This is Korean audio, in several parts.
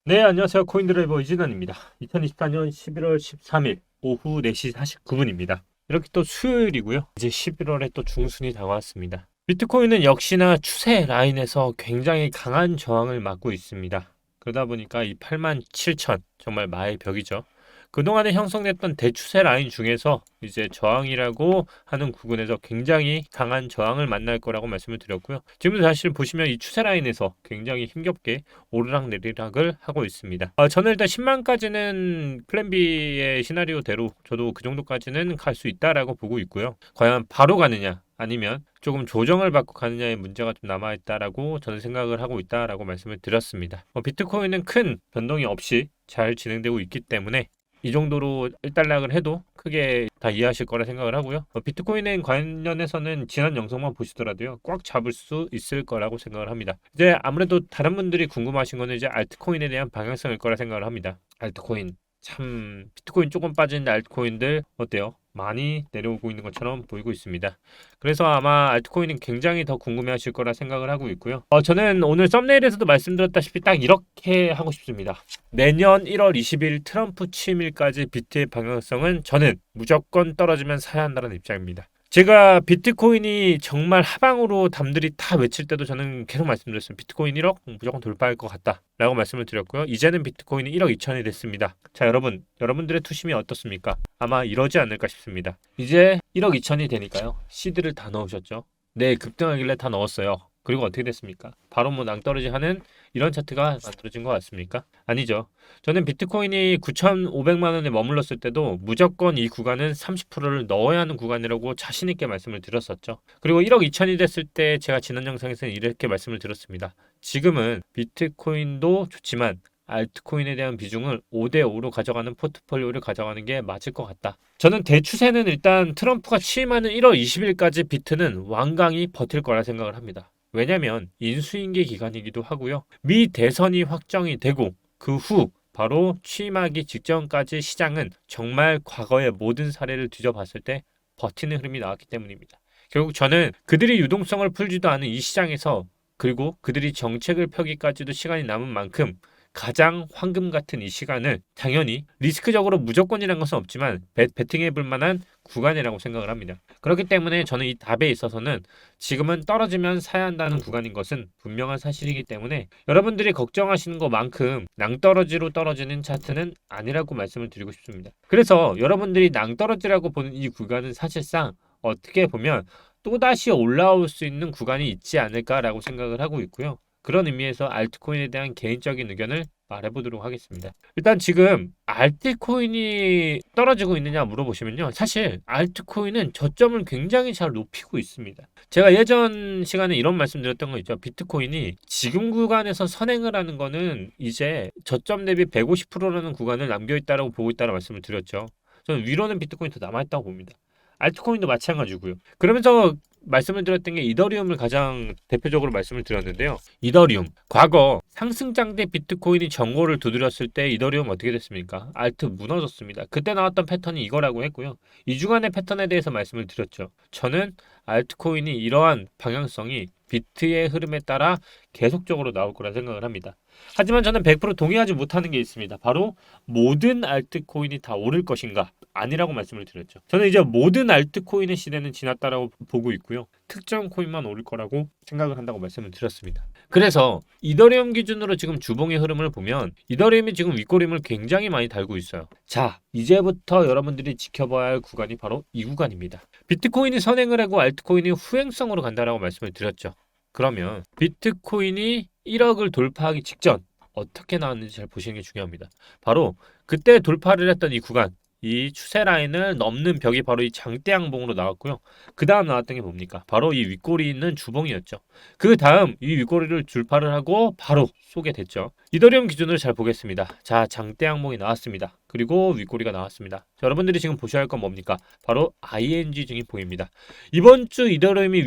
네, 안녕하세요. 코인드라이버 이진환입니다. 2024년 11월 13일 오후 4시 49분입니다. 이렇게 또 수요일이고요. 이제 11월에 또 중순이 다가왔습니다. 비트코인은 역시나 추세 라인에서 굉장히 강한 저항을 맞고 있습니다. 그러다 보니까 이 87,000 정말 마의 벽이죠. 그동안에 형성됐던 대추세 라인 중에서 이제 저항이라고 하는 구간에서 굉장히 강한 저항을 만날 거라고 말씀을 드렸고요. 지금도 사실 보시면 이 추세 라인에서 굉장히 힘겹게 오르락내리락을 하고 있습니다. 저는 일단 10만까지는 플랜 B의 시나리오대로 저도 그 정도까지는 갈 수 있다라고 보고 있고요. 과연 바로 가느냐 아니면 조금 조정을 받고 가느냐의 문제가 좀 남아있다라고 저는 생각을 하고 있다라고 말씀을 드렸습니다. 비트코인은 큰 변동이 없이 잘 진행되고 있기 때문에 이 정도로 일단락을 해도 크게 다 이해하실 거라 생각을 하고요. 비트코인에 관련해서는 지난 영상만 보시더라도요. 꽉 잡을 수 있을 거라고 생각을 합니다. 이제 아무래도 다른 분들이 궁금하신 거는 이제 알트코인에 대한 방향성일 거라 생각을 합니다. 알트코인 참 비트코인 조금 빠진 알트코인들 어때요? 많이 내려오고 있는 것처럼 보이고 있습니다. 그래서 아마 알트코인은 굉장히 더 궁금해하실 거라 생각을 하고 있고요. 저는 오늘 썸네일에서도 말씀드렸다시피 딱 이렇게 하고 싶습니다. 내년 1월 20일 트럼프 취임일까지 비트의 방향성은 저는 무조건 떨어지면 사야 한다는 입장입니다. 제가 비트코인이 정말 하방으로 남들이 다 외칠 때도 저는 계속 말씀드렸어요. 비트코인 1억 무조건 돌파할 것 같다 라고 말씀을 드렸고요. 이제는 비트코인이 1억 2천이 됐습니다. 자, 여러분들의 투심이 어떻습니까? 아마 이러지 않을까 싶습니다. 이제 1억 2천이 되니까요. 시드를 다 넣으셨죠. 네, 급등하길래 다 넣었어요. 그리고 어떻게 됐습니까? 바로 뭐 낭떠러지 하는 이런 차트가 만들어진 것 같습니까? 아니죠. 저는 비트코인이 9,500만 원에 머물렀을 때도 무조건 이 구간은 30%를 넣어야 하는 구간이라고 자신 있게 말씀을 드렸었죠. 그리고 1억 2천이 됐을 때 제가 지난 영상에서는 이렇게 말씀을 드렸습니다. 지금은 비트코인도 좋지만 알트코인에 대한 비중을 5대5로 가져가는 포트폴리오를 가져가는 게 맞을 것 같다. 저는 대추세는 일단 트럼프가 취임하는 1월 20일까지 비트는 완강히 버틸 거라 생각을 합니다. 왜냐하면 인수인계 기간이기도 하고요. 미 대선이 확정이 되고 그 후 바로 취임하기 직전까지 시장은 정말 과거의 모든 사례를 뒤져봤을 때 버티는 흐름이 나왔기 때문입니다. 결국 저는 그들이 유동성을 풀지도 않은 이 시장에서 그리고 그들이 정책을 펴기까지도 시간이 남은 만큼 가장 황금 같은 이 시간을 당연히 리스크적으로 무조건이라는 것은 없지만 베팅해 볼 만한 구간이라고 생각을 합니다. 그렇기 때문에 저는 이 답에 있어서는 지금은 떨어지면 사야 한다는 구간인 것은 분명한 사실이기 때문에 여러분들이 걱정하시는 것만큼 낭떠러지로 떨어지는 차트는 아니라고 말씀을 드리고 싶습니다. 그래서 여러분들이 낭떠러지라고 보는 이 구간은 사실상 어떻게 보면 또다시 올라올 수 있는 구간이 있지 않을까라고 생각을 하고 있고요. 그런 의미에서 알트코인에 대한 개인적인 의견을 말해보도록 하겠습니다. 일단 지금 알트코인이 떨어지고 있느냐 물어보시면요. 사실 알트코인은 저점을 굉장히 잘 높이고 있습니다. 제가 예전 시간에 이런 말씀 드렸던 거 있죠. 비트코인이 지금 구간에서 선행을 하는 거는 이제 저점 대비 150%라는 구간을 남겨있다라고 보고 있다는 말씀을 드렸죠. 저는 위로는 비트코인이 더 남아있다고 봅니다. 알트코인도 마찬가지고요. 그러면서 말씀을 드렸던 게 이더리움을 가장 대표적으로 말씀을 드렸는데요. 이더리움 과거 상승장대 비트코인이 정고를 두드렸을 때 이더리움 어떻게 됐습니까? 알트 무너졌습니다. 그때 나왔던 패턴이 이거라고 했고요. 이 주간의 패턴에 대해서 말씀을 드렸죠. 저는 알트코인이 이러한 방향성이 비트의 흐름에 따라 계속적으로 나올 거라 생각을 합니다. 하지만 저는 100% 동의하지 못하는 게 있습니다. 바로 모든 알트코인이 다 오를 것인가? 아니라고 말씀을 드렸죠. 저는 이제 모든 알트코인의 시대는 지났다라고 보고 있고요. 특정 코인만 오를 거라고 생각을 한다고 말씀을 드렸습니다. 그래서 이더리움 기준으로 지금 주봉의 흐름을 보면 이더리움이 지금 윗꼬림을 굉장히 많이 달고 있어요. 자, 이제부터 여러분들이 지켜봐야 할 구간이 바로 이 구간입니다. 비트코인이 선행을 하고 알트코인이 후행성으로 간다라고 말씀을 드렸죠. 그러면 비트코인이 1억을 돌파하기 직전 어떻게 나왔는지 잘 보시는 게 중요합니다. 바로 그때 돌파를 했던 이 구간, 이 추세 라인을 넘는 벽이 바로 이 장대 양봉으로 나왔고요. 그 다음 나왔던 게 뭡니까? 바로 이 윗꼬리 있는 주봉이었죠. 그 다음 이 윗꼬리를 돌파를 하고 바로 쏘게 됐죠. 이더리움 기준으로 잘 보겠습니다. 자, 장대 양봉이 나왔습니다. 그리고 윗꼬리가 나왔습니다. 자, 여러분들이 지금 보셔야 할 건 뭡니까? 바로 ING 중이 보입니다. 이번 주 이더리움이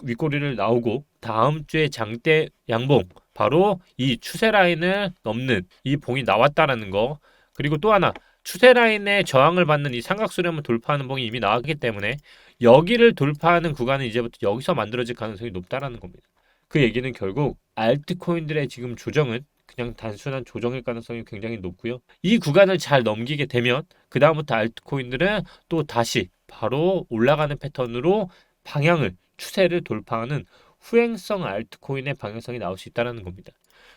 윗꼬리를 나오고 다음 주에 장대 양봉 바로 이 추세 라인을 넘는 이 봉이 나왔다라는 거. 그리고 또 하나 추세 라인에 저항을 받는 이 삼각수렴을 돌파하는 봉이 이미 나왔기 때문에 여기를 돌파하는 구간은 이제부터 여기서 만들어질 가능성이 높다라는 겁니다. 그 얘기는 결국 알트코인들의 지금 조정은 그냥 단순한 조정일 가능성이 굉장히 높고요. 이 구간을 잘 넘기게 되면 그 다음부터 알트코인들은 또 다시 바로 올라가는 패턴으로 방향을 추세를 돌파하는 후행성 알트코인의 방향성이 나올 수 있다는 겁니다.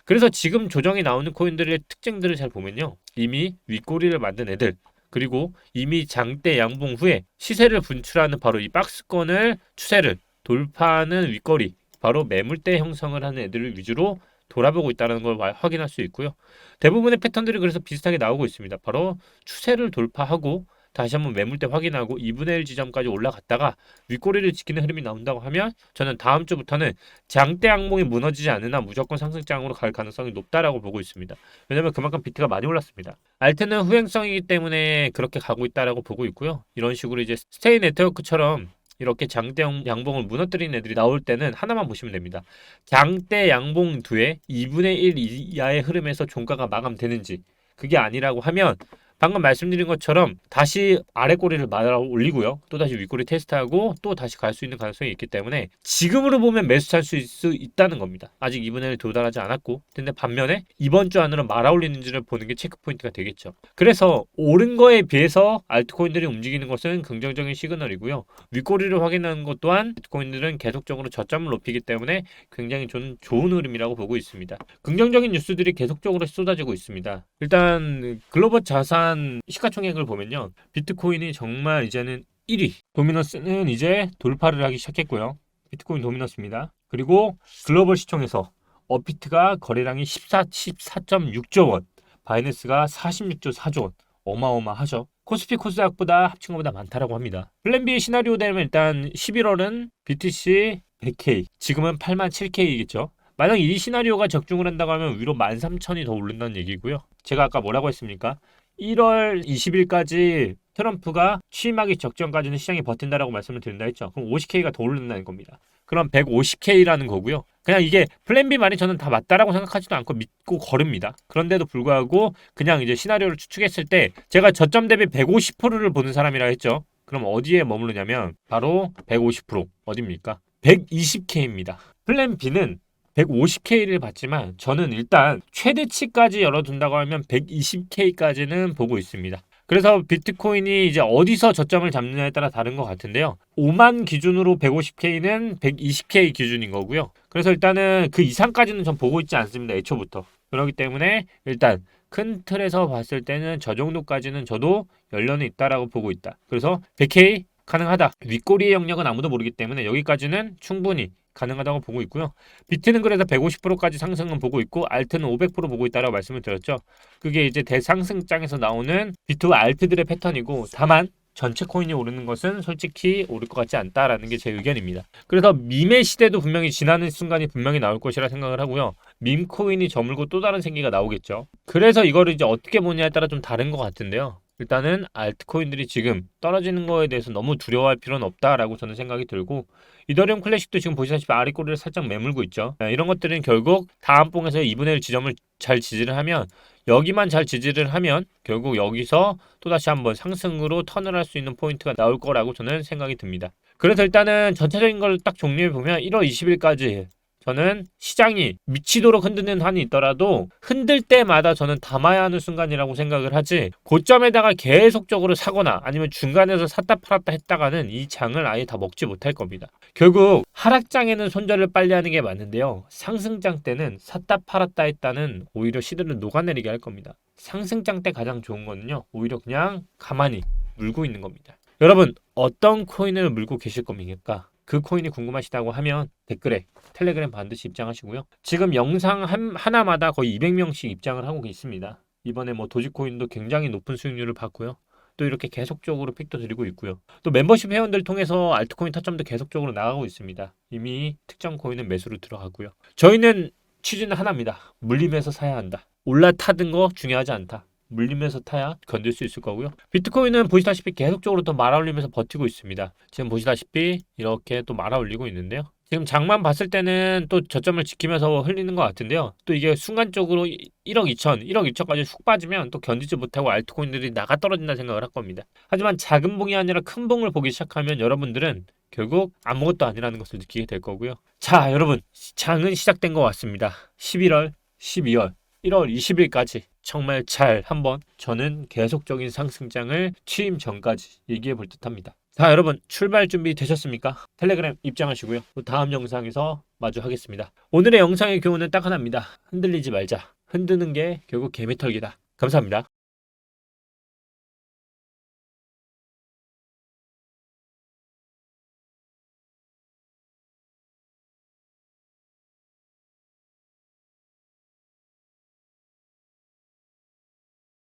그래서 지금 조정이 나오는 코인들의 특징들을 잘 보면요. 이미 윗꼬리를 만든 애들, 그리고 이미 장대 양봉 후에 시세를 분출하는 바로 이 박스권을 추세를 돌파하는 윗꼬리, 바로 매물대 형성을 하는 애들을 위주로 돌아보고 있다는 걸 확인할 수 있고요. 대부분의 패턴들이 그래서 비슷하게 나오고 있습니다. 바로 추세를 돌파하고 다시 한번 매물대 확인하고 2분의 1 지점까지 올라갔다가 윗꼬리를 지키는 흐름이 나온다고 하면 저는 다음 주부터는 장대 양봉이 무너지지 않는 한 무조건 상승장으로 갈 가능성이 높다라고 보고 있습니다. 왜냐하면 그만큼 비트가 많이 올랐습니다. 알트는 후행성이기 때문에 그렇게 가고 있다라고 보고 있고요. 이런 식으로 이제 스테이 네트워크처럼 이렇게 장대 양봉을 무너뜨리는 애들이 나올 때는 하나만 보시면 됩니다. 장대 양봉 뒤에 2분의 1 이하의 흐름에서 종가가 마감되는지, 그게 아니라고 하면 방금 말씀드린 것처럼 다시 아래 꼬리를 말아 올리고요. 또 다시 윗꼬리 테스트하고 또 다시 갈 수 있는 가능성이 있기 때문에 지금으로 보면 매수 찰 수 있다는 겁니다. 아직 2분의 1 도달하지 않았고, 근데 반면에 이번 주 안으로 말아 올리는지를 보는 게 체크 포인트가 되겠죠. 그래서 오른 거에 비해서 알트코인들이 움직이는 것은 긍정적인 시그널이고요. 윗꼬리를 확인하는 것 또한 알트코인들은 계속적으로 저점을 높이기 때문에 굉장히 좋은 흐름이라고 보고 있습니다. 긍정적인 뉴스들이 계속적으로 쏟아지고 있습니다. 일단 글로벌 자산 시가총액을 보면요. 비트코인이 정말 이제는 1위. 도미너스는 이제 돌파를 하기 시작했고요. 비트코인 도미너스입니다. 그리고 글로벌 시총에서 업비트가 거래량이 14.6조 원, 바이낸스가 46조 4조 원. 어마어마하죠. 코스피 코스닥보다 합친 것보다 많다라고 합니다. 플랜 B 시나리오 되면 일단 11월은 BTC 100K, 지금은 87K이겠죠. 만약 이 시나리오가 적중을 한다고 하면 위로 13,000이 더 오른다는 얘기고요. 제가 아까 뭐라고 했습니까? 1월 20일까지 트럼프가 취임하기 적전까지는 시장이 버틴다라고 말씀을 드린다 했죠. 그럼 50K가 더 오른다는 겁니다. 그럼 150K라는 거고요. 그냥 이게 플랜 B 말이 저는 다 맞다라고 생각하지도 않고 믿고 걸읍니다. 그런데도 불구하고 그냥 이제 시나리오를 추측했을 때 제가 저점 대비 150%를 보는 사람이라 했죠. 그럼 어디에 머무르냐면 바로 150% 어디입니까? 120K입니다. 플랜 B는 150K를 봤지만 저는 일단 최대치까지 열어둔다고 하면 120K까지는 보고 있습니다. 그래서 비트코인이 이제 어디서 저점을 잡느냐에 따라 다른 것 같은데요. 5만 기준으로 150K는 120K 기준인 거고요. 그래서 일단은 그 이상까지는 전 보고 있지 않습니다. 애초부터. 그렇기 때문에 일단 큰 틀에서 봤을 때는 저 정도까지는 저도 연련이 있다라고 보고 있다. 그래서 100K 가능하다. 윗꼬리의 영역은 아무도 모르기 때문에 여기까지는 충분히 가능하다고 보고 있고요. 비트는 그래서 150%까지 상승은 보고 있고 알트는 500% 보고 있다라고 말씀을 드렸죠. 그게 이제 대상승장에서 나오는 비트와 알트들의 패턴이고, 다만 전체 코인이 오르는 것은 솔직히 오를 것 같지 않다라는 게 제 의견입니다. 그래서 밈의 시대도 분명히 지나는 순간이 분명히 나올 것이라 생각을 하고요. 밈 코인이 저물고 또 다른 생기가 나오겠죠. 그래서 이거를 이제 어떻게 보냐에 따라 좀 다른 것 같은데요. 일단은 알트코인들이 지금 떨어지는 거에 대해서 너무 두려워할 필요는 없다라고 저는 생각이 들고, 이더리움 클래식도 지금 보시다시피 아래꼬리를 살짝 매물고 있죠. 이런 것들은 결국 다음 봉에서 2분의 1 지점을 잘 지지를 하면, 여기만 잘 지지를 하면 결국 여기서 또다시 한번 상승으로 턴을 할 수 있는 포인트가 나올 거라고 저는 생각이 듭니다. 그래서 일단은 전체적인 걸 딱 정리해 보면 1월 20일까지 저는 시장이 미치도록 흔드는 한이 있더라도 흔들 때마다 저는 담아야 하는 순간이라고 생각을 하지, 고점에다가 계속적으로 사거나 아니면 중간에서 샀다 팔았다 했다가는 이 장을 아예 다 먹지 못할 겁니다. 결국 하락장에는 손절을 빨리 하는 게 맞는데요. 상승장 때는 샀다 팔았다 했다는 오히려 시드를 녹아내리게 할 겁니다. 상승장 때 가장 좋은 거는요, 오히려 그냥 가만히 물고 있는 겁니다. 여러분, 어떤 코인을 물고 계실 겁니까? 그 코인이 궁금하시다고 하면 댓글에 텔레그램 반드시 입장하시고요. 지금 영상 하나마다 거의 200명씩 입장을 하고 있습니다. 이번에 뭐 도지코인도 굉장히 높은 수익률을 봤고요. 또 이렇게 계속적으로 픽도 드리고 있고요. 또 멤버십 회원들 통해서 알트코인 타점도 계속적으로 나가고 있습니다. 이미 특정 코인은 매수로 들어가고요. 저희는 취지는 하나입니다. 물리면서 사야 한다. 올라타든 거 중요하지 않다. 물리면서 타야 견딜 수 있을 거고요. 비트코인은 보시다시피 계속적으로 또 말아올리면서 버티고 있습니다. 지금 보시다시피 이렇게 또 말아올리고 있는데요. 지금 장만 봤을 때는 또 저점을 지키면서 흘리는 것 같은데요. 또 이게 순간적으로 1억 2천, 1억 2천까지 훅 빠지면 또 견디지 못하고 알트코인들이 나가 떨어진다 생각을 할 겁니다. 하지만 작은 봉이 아니라 큰 봉을 보기 시작하면 여러분들은 결국 아무것도 아니라는 것을 느끼게 될 거고요. 자, 여러분, 장은 시작된 것 같습니다. 11월, 12월 1월 20일까지 정말 잘 한번 저는 계속적인 상승장을 취임 전까지 얘기해 볼 듯합니다. 자, 여러분 출발 준비 되셨습니까? 텔레그램 입장하시고요. 또 다음 영상에서 마주 하겠습니다. 오늘의 영상의 교훈은 딱 하나입니다. 흔들리지 말자. 흔드는 게 결국 개미털기다. 감사합니다.